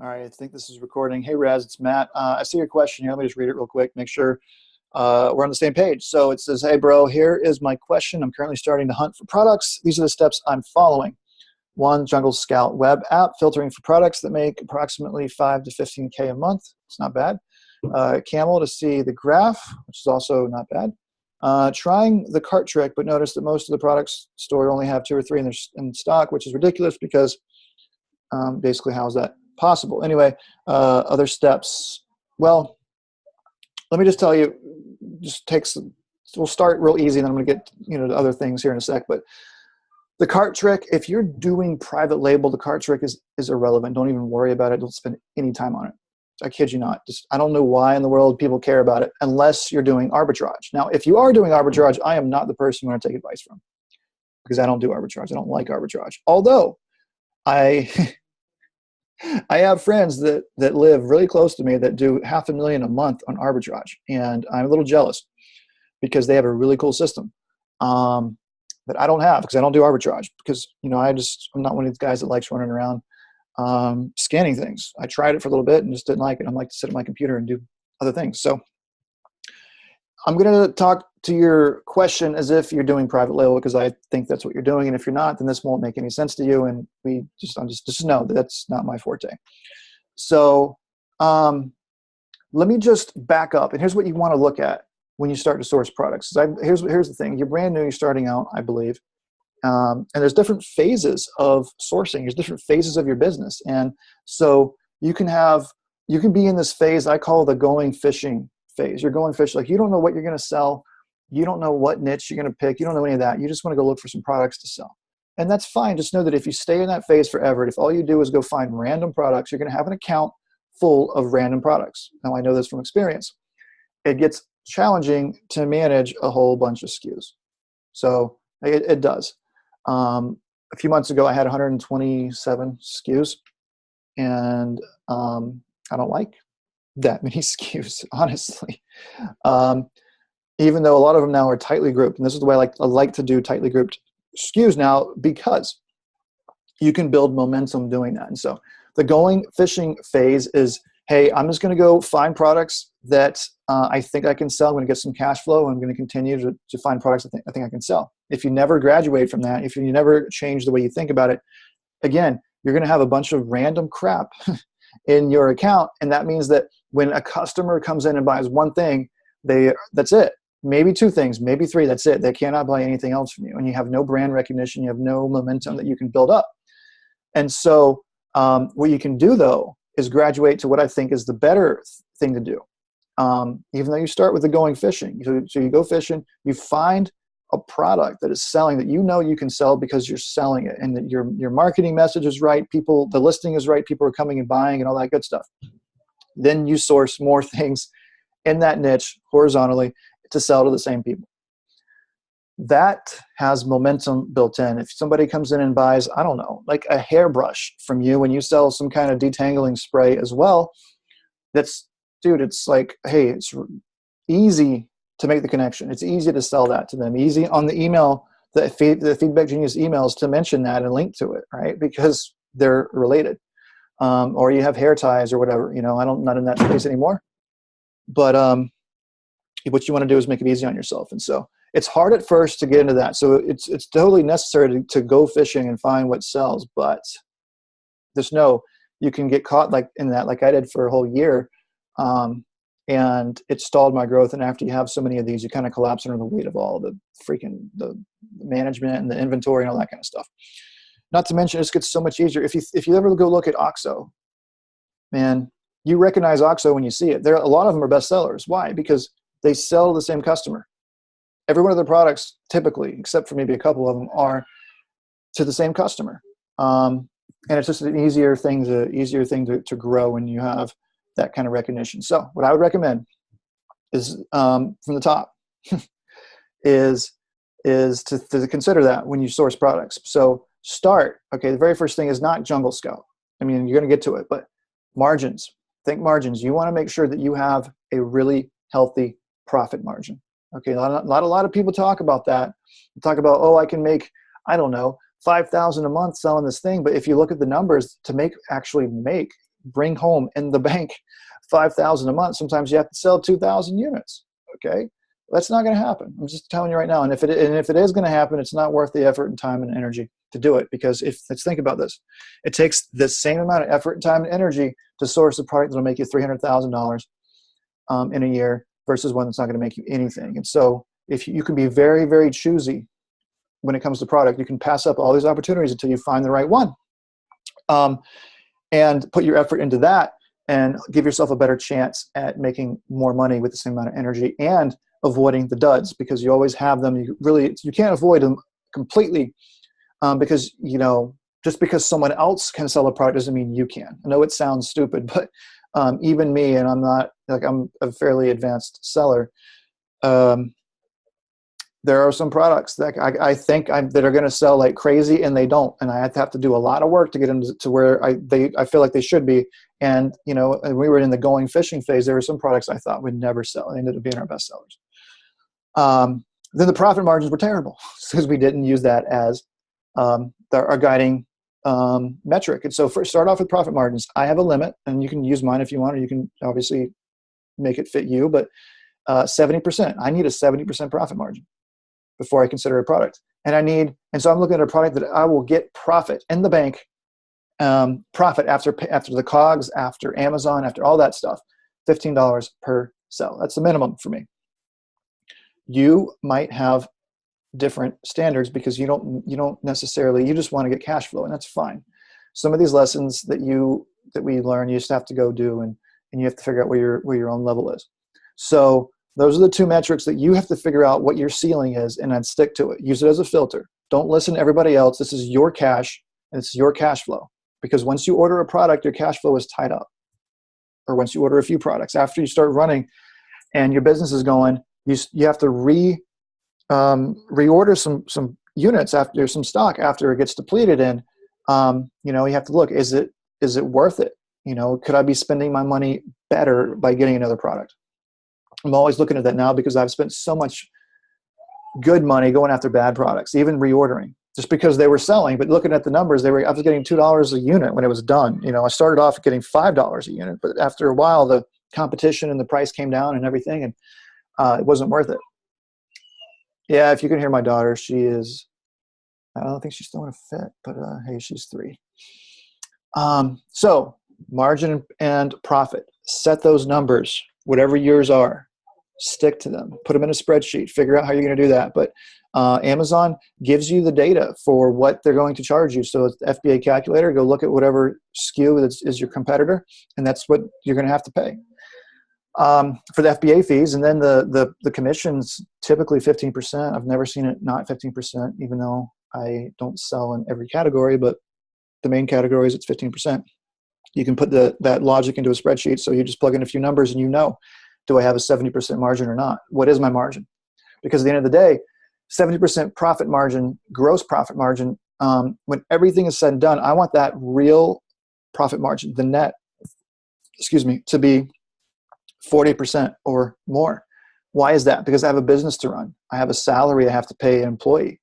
All right, I think this is recording. Hey, Raz, it's Matt. I see your question here. Let me just read it real quick, make sure we're on the same page. So it says, hey, bro, here is my question. I'm currently starting to hunt for products. These are the steps I'm following. One, Jungle Scout web app, filtering for products that make approximately 5 to 15K a month. It's not bad. Camel to see the graph, which is also not bad. Trying the cart trick, but notice that most of the products store only have 2 or 3 in stock, which is ridiculous because basically how is that possible? Anyway, other steps. Well, let me just tell you, we'll start real easy, and then I'm going to get to other things here in a sec. But the cart trick, if you're doing private label, the cart trick is irrelevant. Don't even worry about it. Don't spend any time on it. I kid you not. I don't know why in the world people care about it unless you're doing arbitrage. Now, if you are doing arbitrage, I am not the person you want to take advice from because I don't do arbitrage. I don't like arbitrage. Although I I have friends that live really close to me that do $500,000 a month on arbitrage, and I'm a little jealous because they have a really cool system that I don't have because I don't do arbitrage because I'm not one of these guys that likes running around scanning things. I tried it for a little bit and just didn't like it. I like to sit at my computer and do other things. So I'm going to talk to your question as if you're doing private label because I think that's what you're doing. And if you're not, then this won't make any sense to you. And just know that that's not my forte. So let me just back up. And here's what you want to look at when you start to source products. Here's the thing. You're brand new. You're starting out, I believe. And there's different phases of sourcing. There's different phases of your business. And so you can be in this phase I call the going fishing phase. You're going fishing. Like you don't know what you're going to sell. You don't know what niche you're going to pick. You don't know any of that. You just want to go look for some products to sell. And that's fine. Just know that if you stay in that phase forever, if all you do is go find random products, you're going to have an account full of random products. Now I know this from experience. It gets challenging to manage a whole bunch of SKUs. So it does. A few months ago, I had 127 SKUs, and I don't like that many SKUs, honestly. Even though a lot of them now are tightly grouped, and this is the way I like to do tightly grouped SKUs now because you can build momentum doing that. And so the going fishing phase is, hey, I'm just going to go find products that I think I can sell. I'm going to get some cash flow. And I'm going to continue to find products I think I can sell. If you never graduate from that, if you never change the way you think about it, again, you're going to have a bunch of random crap in your account. And that means that when a customer comes in and buys one thing, that's it. Maybe 2 things, maybe 3, that's it. They cannot buy anything else from you. And you have no brand recognition. You have no momentum that you can build up. And so what you can do, though, is graduate to what I think is the better thing to do. Even though you start with the going fishing. So you go fishing, you find a product that is selling that you can sell because you're selling it and that your marketing message is right, the listing is right, people are coming and buying and all that good stuff. Then you source more things in that niche horizontally to sell to the same people. That has momentum built in. If somebody comes in and buys, I don't know, like a hairbrush from you and you sell some kind of detangling spray as well, it's like, hey, it's easy to make the connection. It's easy to sell that to them. Easy on the email, the Feedback Genius emails to mention that and link to it, right? Because they're related. Or you have hair ties or whatever. I'm not in that space anymore. But what you want to do is make it easy on yourself. And so it's hard at first to get into that. So it's totally necessary to go fishing and find what sells. But you can get caught like in that, like I did for a whole year. And it stalled my growth. And after you have so many of these, you kind of collapse under the weight of all the management and the inventory and all that kind of stuff. Not to mention, it just gets so much easier. If you ever go look at OXO, man, you recognize OXO when you see it. A lot of them are bestsellers. Why? Because they sell to the same customer. Every one of their products, typically, except for maybe a couple of them, are to the same customer. And it's just an easier thing to grow when you have that kind of recognition. So what I would recommend is from the top is to consider that when you source products. So the very first thing is not Jungle Scout. I mean, you're going to get to it, but margins. Think margins. You want to make sure that you have a really healthy profit margin. Okay, not a lot of people talk about that. They talk about, I can make, I don't know, $5,000 a month selling this thing. But if you look at the numbers, to actually make bring home in the bank 5,000 a month. Sometimes you have to sell 2,000 units. Okay, that's not going to happen. I'm just telling you right now. And if it is going to happen, it's not worth the effort and time and energy to do it, because let's think about this. It takes the same amount of effort and time and energy to source a product that'll make you $300,000 in a year versus one that's not going to make you anything. And so if you can be very, very choosy when it comes to product, you can pass up all these opportunities until you find the right one, and put your effort into that and give yourself a better chance at making more money with the same amount of energy and avoiding the duds, because you always have them. You can't avoid them completely, because, just because someone else can sell a product doesn't mean you can. I know it sounds stupid, but even me, and I'm a fairly advanced seller, there are some products that I think that are going to sell like crazy, and they don't. And I have to do a lot of work to get them to where I feel like they should be. And, when we were in the going fishing phase, there were some products I thought would never sell. They ended up being our best sellers. Then the profit margins were terrible because we didn't use that as our guiding metric. And so first, start off with profit margins. I have a limit, and you can use mine if you want, or you can obviously make it fit you, but 70%. I need a 70% profit margin before I consider a product. And so I'm looking at a product that I will get profit in the bank, profit after the COGS, after Amazon, after all that stuff, $15 per sell. That's the minimum for me. You might have different standards because you don't necessarily, you just want to get cash flow, and that's fine. Some of these lessons that we learn, you just have to go do, and you have to figure out where your own level is. So those are the two metrics that you have to figure out what your ceiling is, and then stick to it. Use it as a filter. Don't listen to everybody else. This is your cash, and it's your cash flow. Because once you order a product, your cash flow is tied up. Or once you order a few products, after you start running and your business is going, you have to reorder some units after some stock after it gets depleted. And you have to look, is it worth it? Could I be spending my money better by getting another product? I'm always looking at that now because I've spent so much good money going after bad products, even reordering, just because they were selling. But looking at the numbers, I was getting $2 a unit when it was done. I started off getting $5 a unit, but after a while, the competition and the price came down and everything, and it wasn't worth it. Yeah, if you can hear my daughter, she is, I don't think she's throwing a fit, but hey, she's 3. So margin and profit, set those numbers, whatever yours are, stick to them, put them in a spreadsheet, figure out how you're going to do that. But Amazon gives you the data for what they're going to charge you. So it's the FBA calculator, go look at whatever SKU is your competitor, and that's what you're going to have to pay for the FBA fees. And then the commission's typically 15%. I've never seen it not 15%, even though I don't sell in every category, but the main categories, it's 15%. You can put that logic into a spreadsheet. So you just plug in a few numbers and do I have a 70% margin or not? What is my margin? Because at the end of the day, 70% profit margin, gross profit margin, when everything is said and done, I want that real profit margin, the net, to be 40% or more. Why is that? Because I have a business to run. I have a salary I have to pay an employee,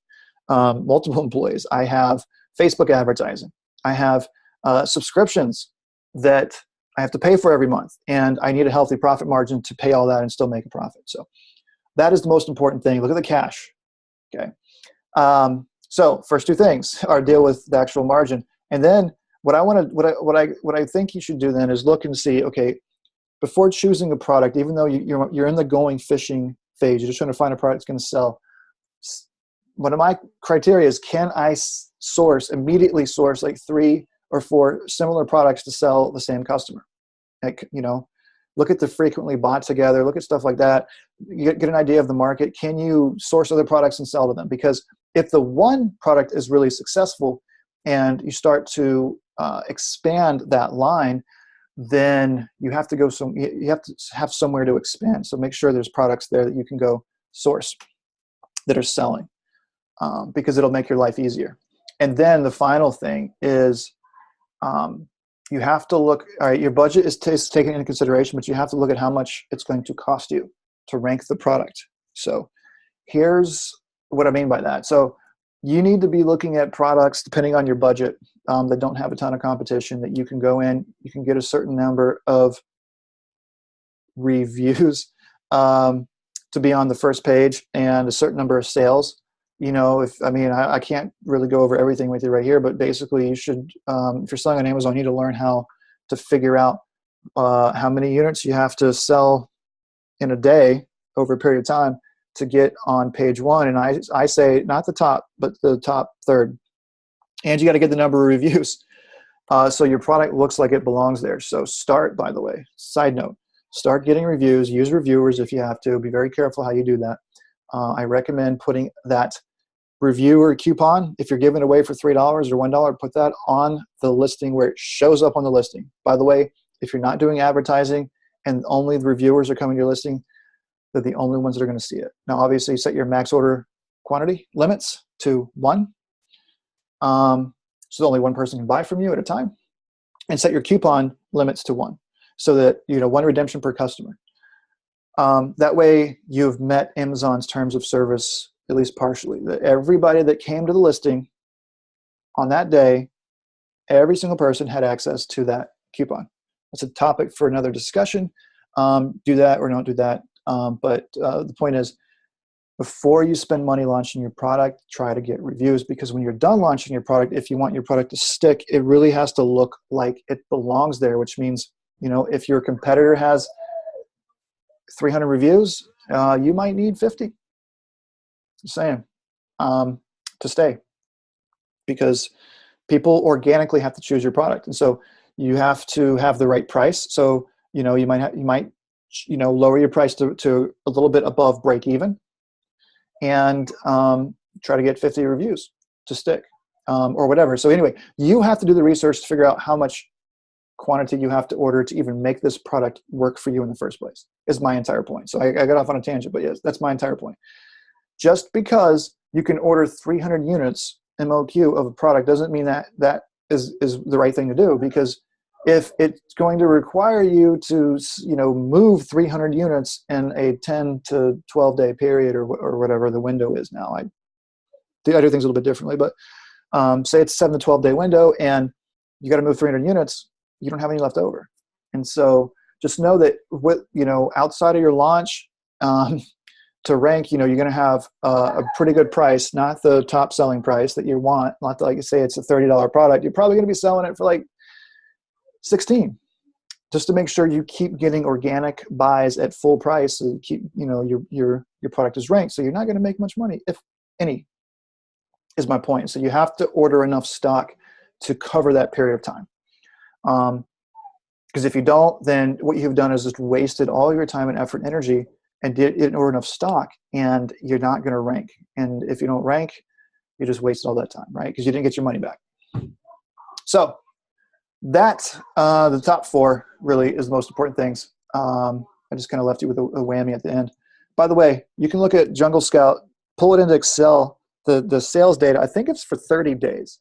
multiple employees. I have Facebook advertising. I have subscriptions that I have to pay for every month, and I need a healthy profit margin to pay all that and still make a profit. So that is the most important thing. Look at the cash. Okay. So first two things are deal with the actual margin, and then what I think you should do then is look and see, okay, before choosing a product, even though you're in the going fishing phase, you're just trying to find a product that's going to sell. One of my criteria is, can I immediately source like 3 or 4 similar products to sell the same customer? Like, look at the frequently bought together, look at stuff like that. You get an idea of the market. Can you source other products and sell to them? Because if the one product is really successful and you start to expand that line, then you have to have somewhere to expand. So make sure there's products there that you can go source that are selling, because it'll make your life easier. And then the final thing is, you have to look, all right, your budget is taken into consideration, but you have to look at how much it's going to cost you to rank the product. So here's what I mean by that. So you need to be looking at products, depending on your budget, that don't have a ton of competition, that you can go in, you can get a certain number of reviews to be on the first page and a certain number of sales. I can't really go over everything with you right here, but basically you should, if you're selling on Amazon, you need to learn how to figure out how many units you have to sell in a day over a period of time to get on page one. And I say not the top, but the top third. And you got to get the number of reviews. So your product looks like it belongs there. So start, by the way, side note, start getting reviews, use reviewers if you have to. Be very careful how you do that. I recommend putting that reviewer coupon, if you're giving it away for $3 or $1, put that on the listing where it shows up on the listing. By the way, if you're not doing advertising and only the reviewers are coming to your listing, they're the only ones that are going to see it. Now, obviously, set your max order quantity limits to 1. So only one person can buy from you at a time. And set your coupon limits to 1 so that, 1 redemption per customer. That way, you've met Amazon's terms of service, at least partially. That everybody that came to the listing on that day, every single person had access to that coupon. That's a topic for another discussion. Do that or don't do that. But the point is, before you spend money launching your product, try to get reviews, because when you're done launching your product, if you want your product to stick, it really has to look like it belongs there, which means, if your competitor has 300 reviews, you might need 50. Just saying, to stay, because people organically have to choose your product. And so you have to have the right price. So, you might lower your price to a little bit above break even, and try to get 50 reviews to stick, or whatever. So anyway, you have to do the research to figure out how much quantity you have to order to even make this product work for you in the first place, is my entire point. So I got off on a tangent, but yes, that's my entire point. Just because you can order 300 units MOQ of a product doesn't mean that that is the right thing to do, because if it's going to require you to, move 300 units in a 10 to 12 day period, or whatever the window is now, I do things a little bit differently, but say it's a 7 to 12 day window and you got to move 300 units, you don't have any left over. And so just know that outside of your launch, to rank, you're going to have a pretty good price, not the top selling price that you want. Not like you say it's a $30 product. You're probably going to be selling it for like 16, just to make sure you keep getting organic buys at full price. So you keep, your product is ranked. So you're not going to make much money, if any, is my point. So you have to order enough stock to cover that period of time. Because if you don't, then what you've done is just wasted all your time and effort and energy and didn't order enough stock, and you're not going to rank. And if you don't rank, you just wasted all that time, right? Because you didn't get your money back. So that, the top 4 really is the most important things. I just kind of left you with a whammy at the end. By the way, you can look at Jungle Scout, pull it into Excel, the sales data. I think it's for 30 days.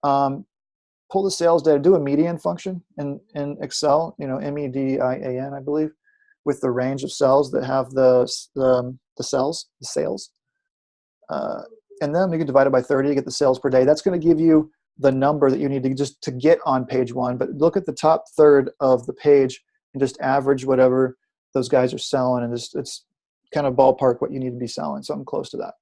Pull the sales data, do a median function in Excel, MEDIAN, I believe, with the range of cells that have the sales. And then you can divide it by 30 to get the sales per day. That's going to give you the number that you need to get on page 1. But look at the top third of the page and just average whatever those guys are selling, and it's kind of ballpark what you need to be selling, something close to that.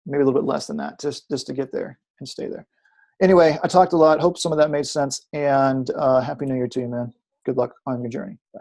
Maybe a little bit less than that, just to get there and stay there. Anyway, I talked a lot. Hope some of that made sense, and Happy New Year to you, man. Good luck on your journey. Bye.